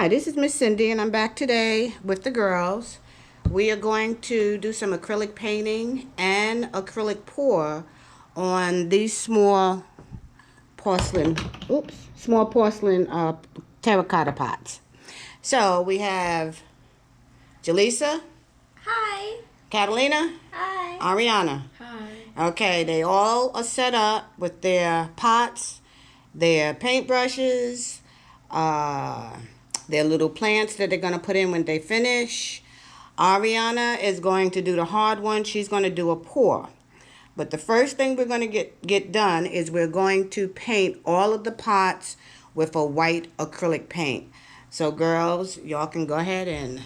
Hi, this is Miss Cindy, and I'm back today with the girls. We are going to do some acrylic painting and acrylic pour on these small porcelain, terracotta pots. So we have Jaleesa, Hi. Catalina, Hi. Ariana. Hi. Okay, they all are set up with their pots, their paintbrushes, uh, their little plants that they're going to put in when they finish. Ariana is going to do the hard one. She's going to do a pour. But the first thing we're going to get done is we're going to paint all of the pots with a white acrylic paint. So girls, y'all can go ahead and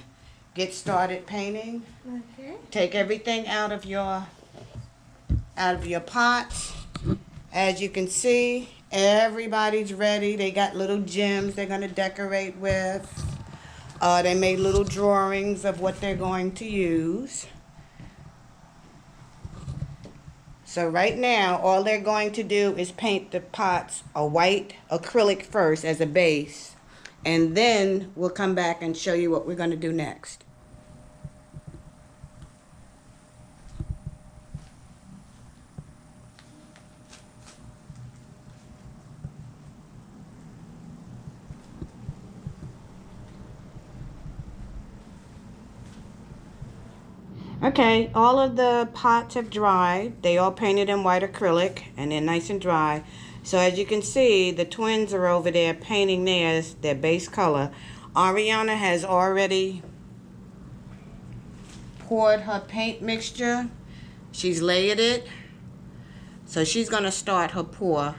get started painting. Okay. Take everything out of your pots. As you can see, everybody's ready. They got little gems they're going to decorate with. They made little drawings of what they're going to use. So right now, all they're going to do is paint the pots a white acrylic first as a base. And then we'll come back and show you what we're going to do next. Okay, all of the pots have dried. They all painted in white acrylic and they're nice and dry. So as you can see, the twins are over there painting theirs, their base color. Ariana has already poured her paint mixture. She's layered it. So she's gonna start her pour.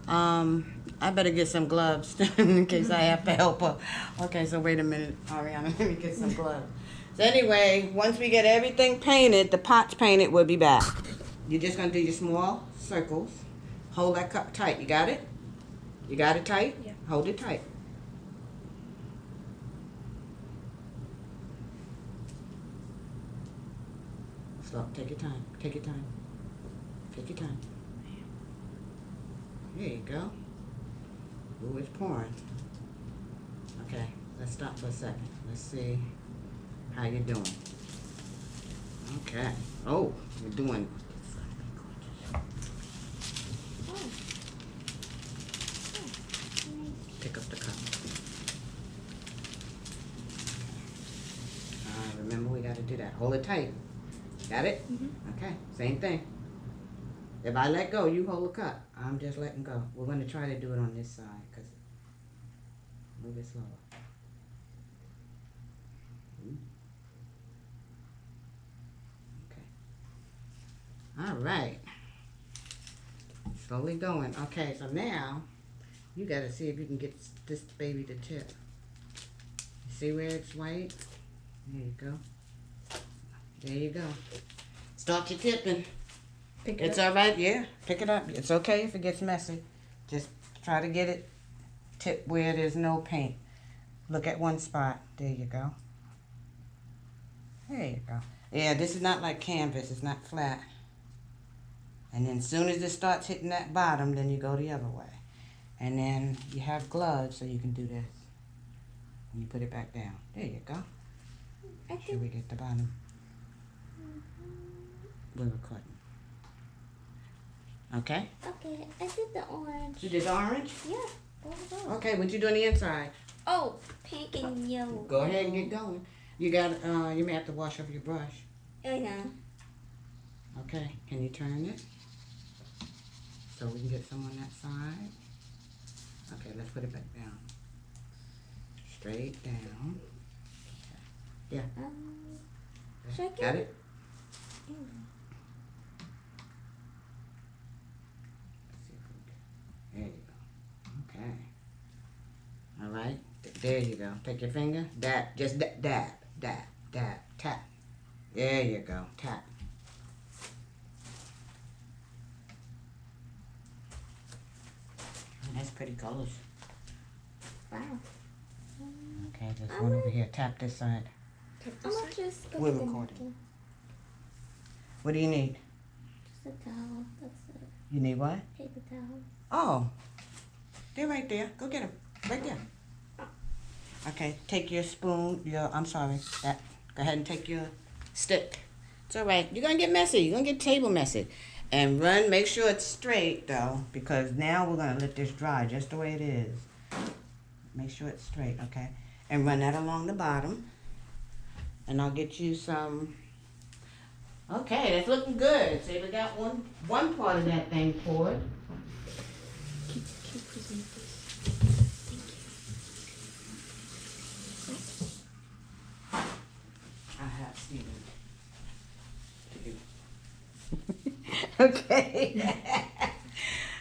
I better get some gloves in case I have to help her. Okay, so wait a minute, Ariana, let me get some gloves. So anyway, once we get everything painted, the pots painted, we'll be back. You're just gonna do your small circles. Hold that cup tight. You got it? You got it tight? Yeah. Hold it tight. Stop. Take your time. Take your time. Take your time. There you go. Ooh, it's pouring. Okay, let's stop for a second. Let's see how you're doing. Okay. Oh, you're doing. Pick up the cup. Remember, we got to do that. Hold it tight. Got it? Mm-hmm. Okay, same thing. If I let go, you hold the cup. I'm just letting go. We're going to try to do it on this side because a little bit slower. Okay. All right. Slowly going. Okay, so now you got to see if you can get this baby to tip. You see where it's white? There you go. There you go. Start your tipping. It's all right, yeah. Pick it up. It's okay if it gets messy. Just try to get it tipped where there's no paint. Look at one spot. There you go. There you go. Yeah, this is not like canvas. It's not flat. And then as soon as it starts hitting that bottom, then you go the other way. And then you have gloves so you can do this. And you put it back down. There you go. Make sure we get the bottom. We're recording. Okay? Okay, I did the orange. You did the orange? Yeah, both of those. Okay, what you do on the inside? Oh, pink and yellow. Go ahead and get going. You got, you may have to wash off your brush. Oh, yeah. Okay, can you turn it? So we can get some on that side. Okay, let's put it back down. Straight down. Okay. Yeah. Should I Got it? There you go. Okay. All right. There you go. Take your finger. Dab. Just dab. Dab. Dab. Tap. There you go. Tap. Oh, that's pretty colors. Wow. Okay, this one over here. Tap this side. I'm gonna just go We're to the recording. napkin. What do you need? Just a towel. That's it. You need what? Paper towel. Oh. They're right there. Go get them. Right there. Okay, take your spoon, I'm sorry, go ahead and take your stick. It's all right. You're going to get messy. You're going to get table messy. And make sure it's straight, though, because now we're going to let this dry just the way it is. Make sure it's straight, okay? And run that along the bottom. And I'll get you some. Okay, that's looking good. See, we got one part of that thing poured. Keep presenting this. Thank you. I have Steven. Okay.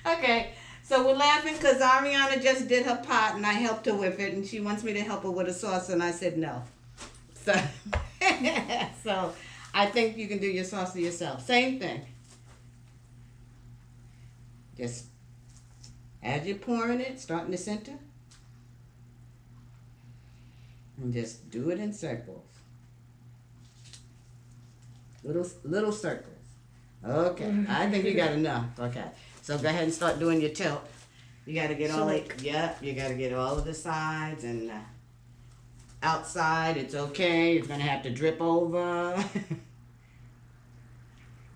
Okay. So we're laughing because Ariana just did her pot and I helped her with it, and she wants me to help her with a sauce, and I said no. So, so I think you can do your sauce yourself. Same thing. Just as you're pouring it, start in the center, and just do it in circles. Little circles. Okay, I think you got enough. Okay, so go ahead and start doing your tilt. You got to get all you got to get all of the sides and outside. It's okay. It's gonna have to drip over.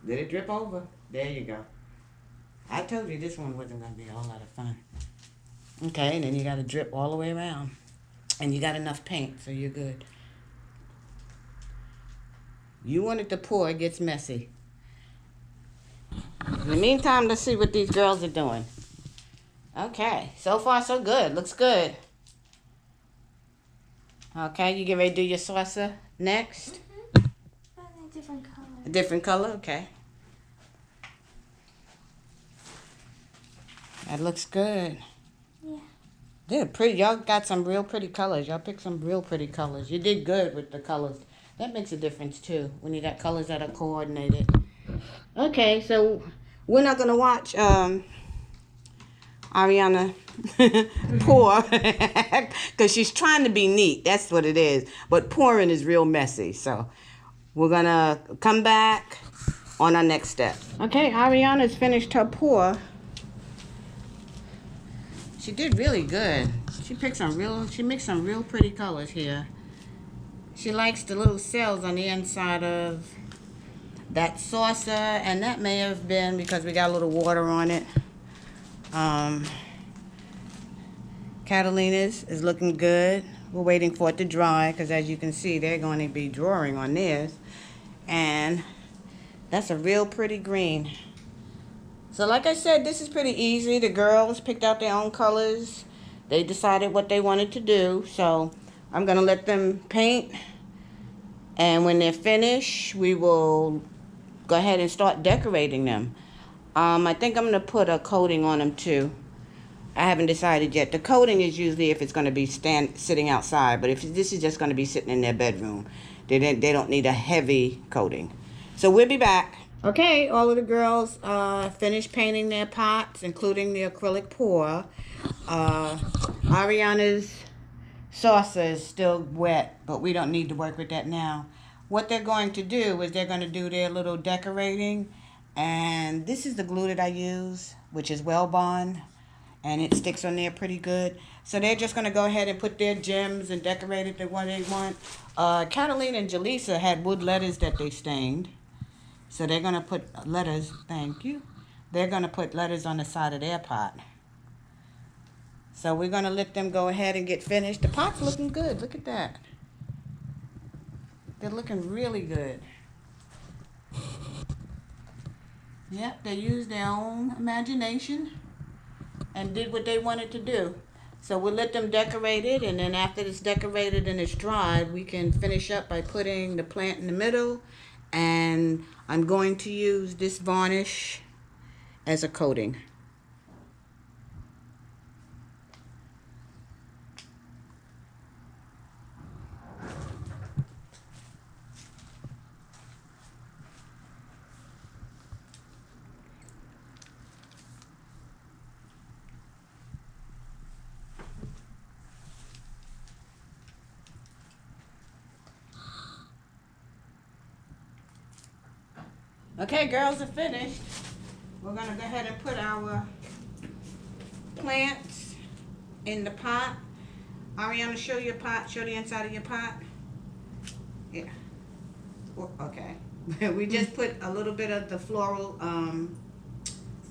Did it drip over? There you go. I told you this one wasn't gonna be a whole lot of fun. Okay, and then you got to drip all the way around, and you got enough paint, so you're good. You want it to pour, it gets messy. In the meantime, let's see what these girls are doing. Okay, so far so good. Looks good. Okay, you get ready to do your saucer next? Mm-hmm. A different color. A different color? Okay. That looks good. Yeah. They're pretty. Y'all got some real pretty colors. Y'all picked some real pretty colors. You did good with the colors. That makes a difference too, when you got colors that are coordinated. Okay, so we're not gonna watch Ariana pour because she's trying to be neat. That's what it is. But pouring is real messy. So we're gonna come back on our next step. Okay, Ariana's finished her pour. She did really good. She makes some real pretty colors here. She likes the little cells on the inside of that saucer, and that may have been because we got a little water on it. Catalina's is looking good. We're waiting for it to dry because, as you can see, they're going to be drawing on theirs. And that's a real pretty green. So like I said, this is pretty easy. The girls picked out their own colors. They decided what they wanted to do. So I'm going to let them paint. And when they're finished, we will go ahead and start decorating them. I think I'm going to put a coating on them too. I haven't decided yet. The coating is usually if it's going to be sitting outside. But if this is just going to be sitting in their bedroom, they don't need a heavy coating. So we'll be back. Okay, all of the girls finished painting their pots, including the acrylic pour. Ariana's saucer is still wet, but we don't need to work with that now. What they're going to do is they're going to do their little decorating. And this is the glue that I use, which is Well Bond. And it sticks on there pretty good. So they're just going to go ahead and put their gems and decorate it the way they want. Catalina and Jaleesa had wood letters that they stained. So they're going to put letters, thank you. They're going to put letters on the side of their pot. So we're going to let them go ahead and get finished. The pot's looking good. Look at that. They're looking really good. Yep, they used their own imagination and did what they wanted to do. So we'll let them decorate it, and then after it's decorated and it's dried, we can finish up by putting the plant in the middle. And I'm going to use this varnish as a coating. Okay, girls are finished. We're going to go ahead and put our plants in the pot. Ariana, show your pot. Show the inside of your pot. Yeah. Okay. We just put a little bit of the floral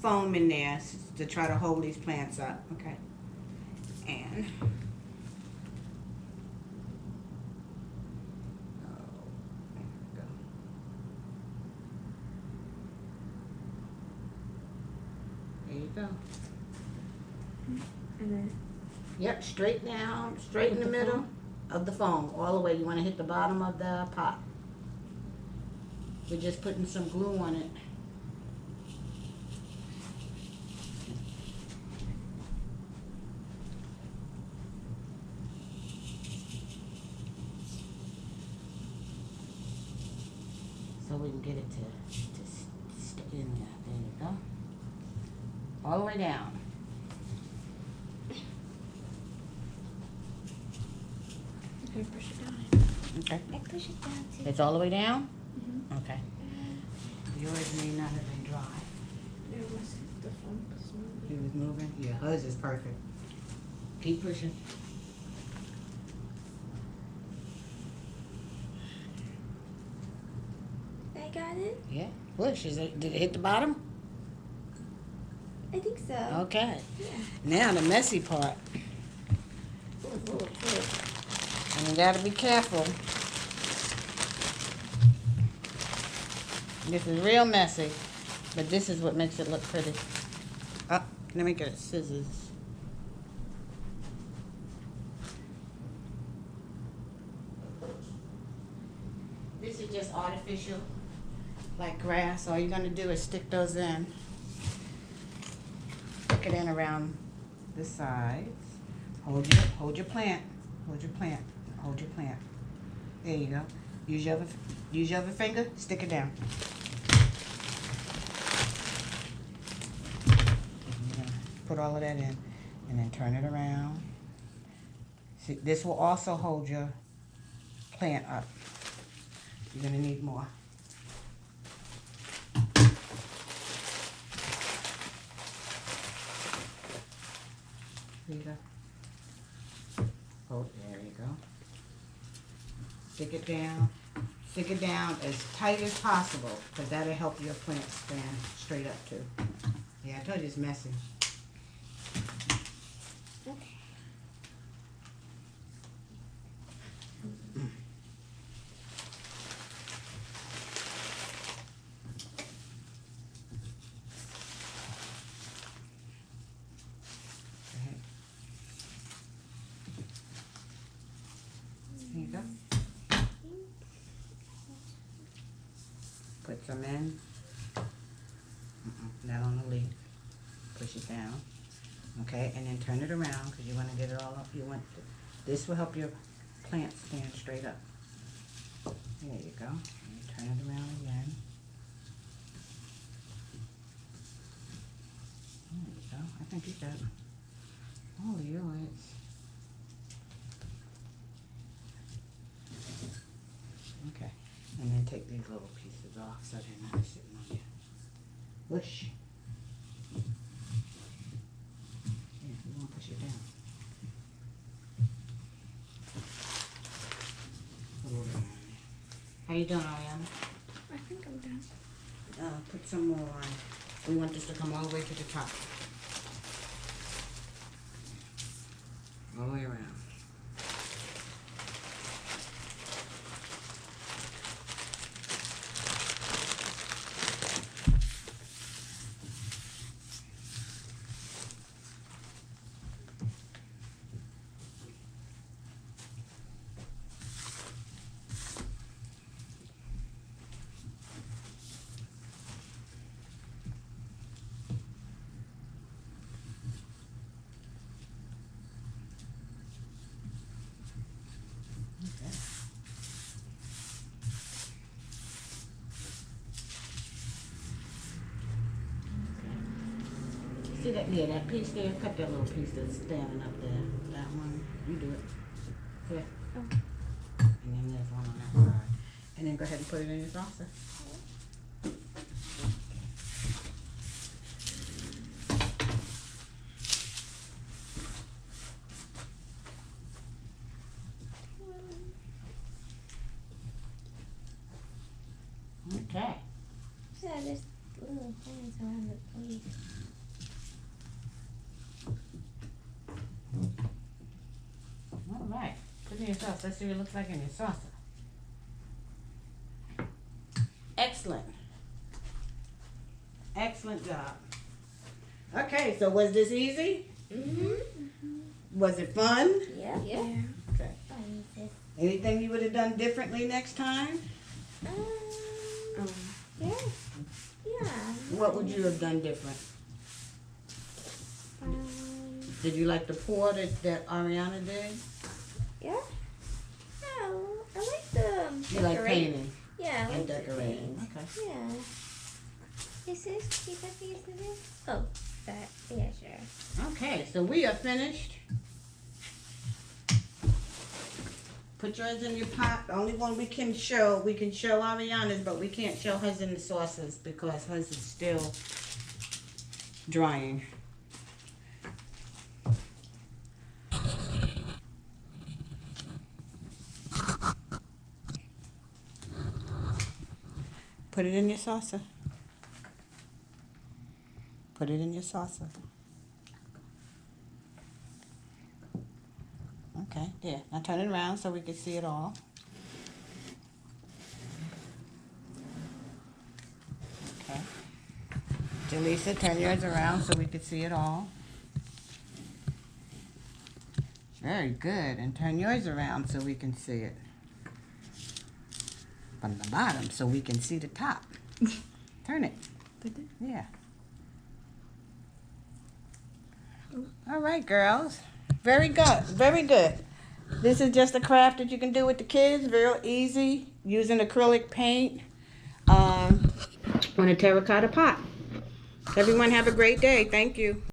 foam in there to try to hold these plants up. Okay. And there you go. And then Yep, straight down, straight in the With the middle foam? of the foam, all the way. You want to hit the bottom of the pot. We're just putting some glue on it. So we can get it to stick in there. There you go. All the way down. okay, push it down. Okay. I push it down too. It's all the way down? Mm-hmm. Okay. Yours may not have been dry. There was the foam was moving. It was moving? Yeah, hers is perfect. Keep pushing. I got it. Yeah. Push. Did it hit the bottom? I think so. Okay. Yeah. Now the messy part. Ooh. And you gotta be careful. This is real messy, but this is what makes it look pretty. Oh, let me get a scissors. This is just artificial, like grass. All you're gonna do is stick those in. Stick it in around the sides. Hold your plant. Hold your plant. Hold your plant. There you go. Use your other finger. Stick it down. You're gonna put all of that in, and then turn it around. See, this will also hold your plant up. You're gonna need more. There you go. Oh, there you go. Stick it down. Stick it down as tight as possible, because that'll help your plant stand straight up too. Yeah, I told you it's messy. Okay. There you go. Put some in. Not on the leaf. Push it down. Okay, and then turn it around because you want to get it all up. This will help your plant stand straight up. There you go. And turn it around again. There you go. I think you got all of yours. Okay, and then take these little pieces off so they're not sitting on your bush. Yeah, you want to push it down. Put a little on there. How you doing, Ariana? I think I'm done. Put some more on. We want this to come all the way to the top. All the way around. Okay. See that? Yeah, that piece there. Cut that little piece that's standing up there. That one. You do it. Here. Oh. And then there's one on that side. And then go ahead and put it in your saucer. All right. Put it in your sauce. Let's see what it looks like in your saucer. Excellent. Excellent job. Okay, so was this easy? Mm-hmm. Was it fun? Yeah. Yeah. Okay. Anything you would have done differently next time? Yeah. Yeah. What would you have done different? Did you like the pour that Ariana did? Yeah. Oh, I like the You like painting Yeah, I and like the decorating. paint. Okay. Yeah. Is this? Keep that piece of this? Oh, that. Yeah, sure. Okay, so we are finished. Put yours in your pot. The only one we can show Ariana's, but we can't show hers in the sauces because hers is still drying. Put it in your saucer. Put it in your saucer. Okay, there. Now turn it around so we can see it all. Okay. Jaleesa, turn yours around so we can see it all. Very good. And turn yours around so we can see it. From the bottom so we can see the top. Turn it. Yeah. All right, girls. Very good. Very good. This is just a craft that you can do with the kids. Real easy. Using acrylic paint on a terracotta pot. Everyone have a great day. Thank you.